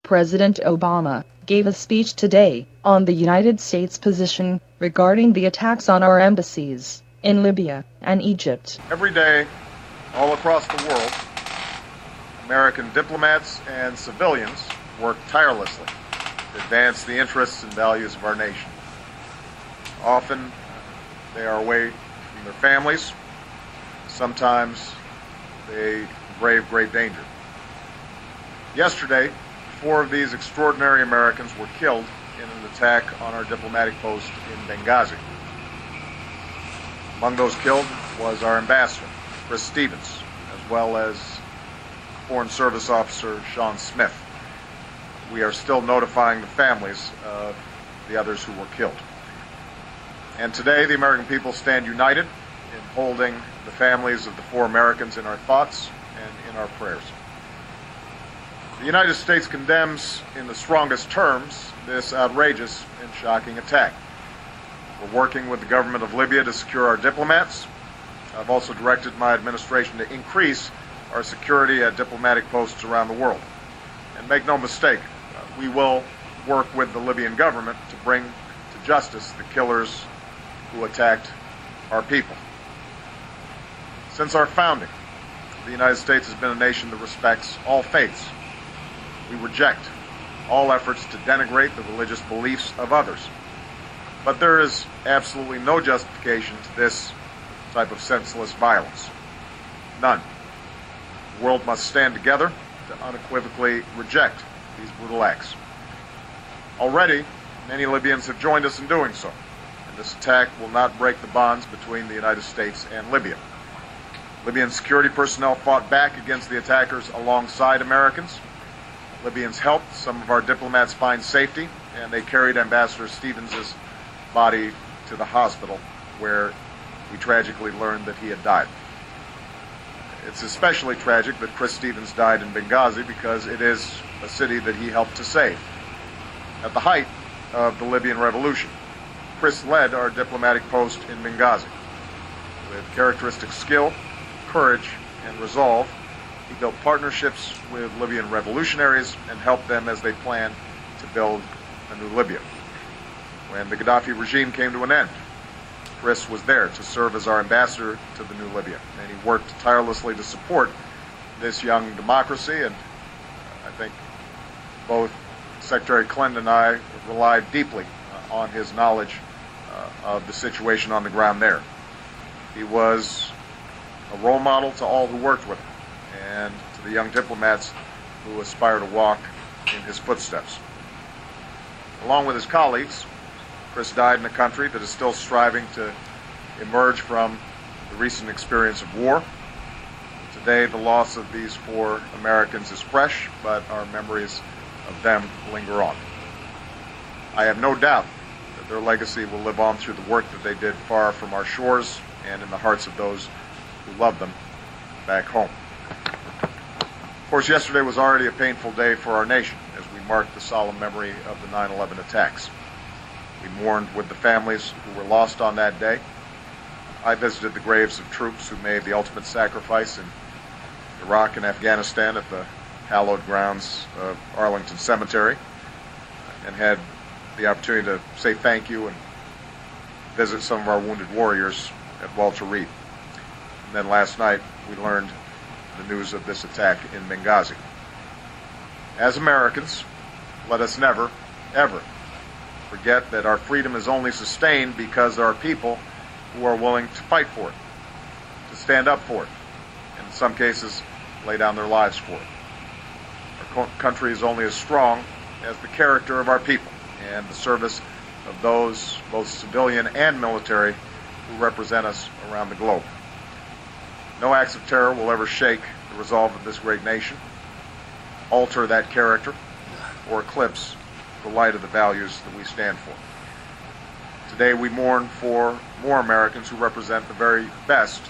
President Obama gave a speech today on the United States position regarding the attacks on our embassies in Libya and Egypt. Every day, all across the world, American diplomats and civilians work tirelessly to advance the interests and values of our nation. Often, they are away from their families. Sometimes, they brave great danger. Yesterday, 4 of these extraordinary Americans were killed in an attack on our diplomatic post in Benghazi. Among those killed was our ambassador, Chris Stevens, as well as Foreign Service Officer Sean Smith. We are still notifying the families of the others who were killed. And today, the American people stand united in holding the families of the 4 Americans in our thoughts and in our prayers. The United States condemns in the strongest terms this outrageous and shocking attack. We're working with the government of Libya to secure our diplomats. I've also directed my administration to increase our security at diplomatic posts around the world. And make no mistake, we will work with the Libyan government to bring to justice the killers who attacked our people. Since our founding, the United States has been a nation that respects all faiths. We reject all efforts to denigrate the religious beliefs of others. But there is absolutely no justification to this type of senseless violence. None. The world must stand together to unequivocally reject these brutal acts. Already, many Libyans have joined us in doing so, and this attack will not break the bonds between the United States and Libya. Libyan security personnel fought back against the attackers alongside Americans. Libyans helped some of our diplomats find safety, and they carried Ambassador Stevens' body to the hospital, where we tragically learned that he had died. It's especially tragic that Chris Stevens died in Benghazi because it is a city that he helped to save. At the height of the Libyan revolution, Chris led our diplomatic post in Benghazi. With characteristic skill, courage, and resolve, he built partnerships with Libyan revolutionaries and helped them as they planned to build a new Libya. When the Gaddafi regime came to an end, Chris was there to serve as our ambassador to the new Libya, and he worked tirelessly to support this young democracy, and I think both Secretary Clinton and I relied deeply on his knowledge of the situation on the ground there. He was a role model to all who worked with him, and to the young diplomats who aspire to walk in his footsteps. Along with his colleagues, Chris died in a country that is still striving to emerge from the recent experience of war. Today, the loss of these 4 Americans is fresh, but our memories of them linger on. I have no doubt that their legacy will live on through the work that they did far from our shores and in the hearts of those who love them back home. Of course, yesterday was already a painful day for our nation as we marked the solemn memory of the 9/11 attacks. We mourned with the families who were lost on that day. I visited the graves of troops who made the ultimate sacrifice in Iraq and Afghanistan at the hallowed grounds of Arlington Cemetery, and had the opportunity to say thank you and visit some of our wounded warriors at Walter Reed. And then last night, we learned the news of this attack in Benghazi. As Americans, let us never, ever forget that our freedom is only sustained because there are people who are willing to fight for it, to stand up for it, and in some cases, lay down their lives for it. Our country is only as strong as the character of our people and the service of those, both civilian and military, who represent us around the globe. No acts of terror will ever shake the resolve of this great nation, alter that character, or eclipse the light of the values that we stand for. Today we mourn for more Americans who represent the very best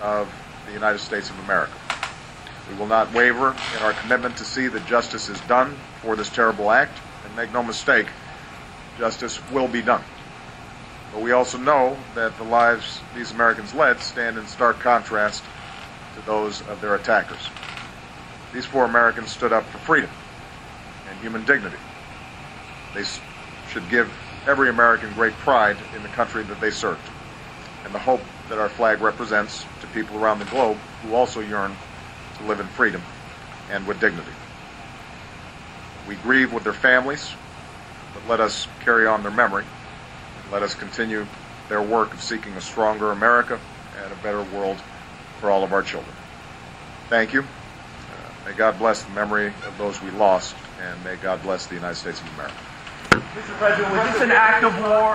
of the United States of America. We will not waver in our commitment to see that justice is done for this terrible act, and make no mistake, justice will be done. But we also know that the lives these Americans led stand in stark contrast to those of their attackers. These 4 Americans stood up for freedom. and human dignity. They should give every American great pride in the country that they served, and the hope that our flag represents to people around the globe who also yearn to live in freedom and with dignity. We grieve with their families, but let us carry on their memory. Let us continue their work of seeking a stronger America and a better world for all of our children. Thank you. May God bless the memory of those we lost, and may God bless the United States of America. Mr. President, was this an act of war?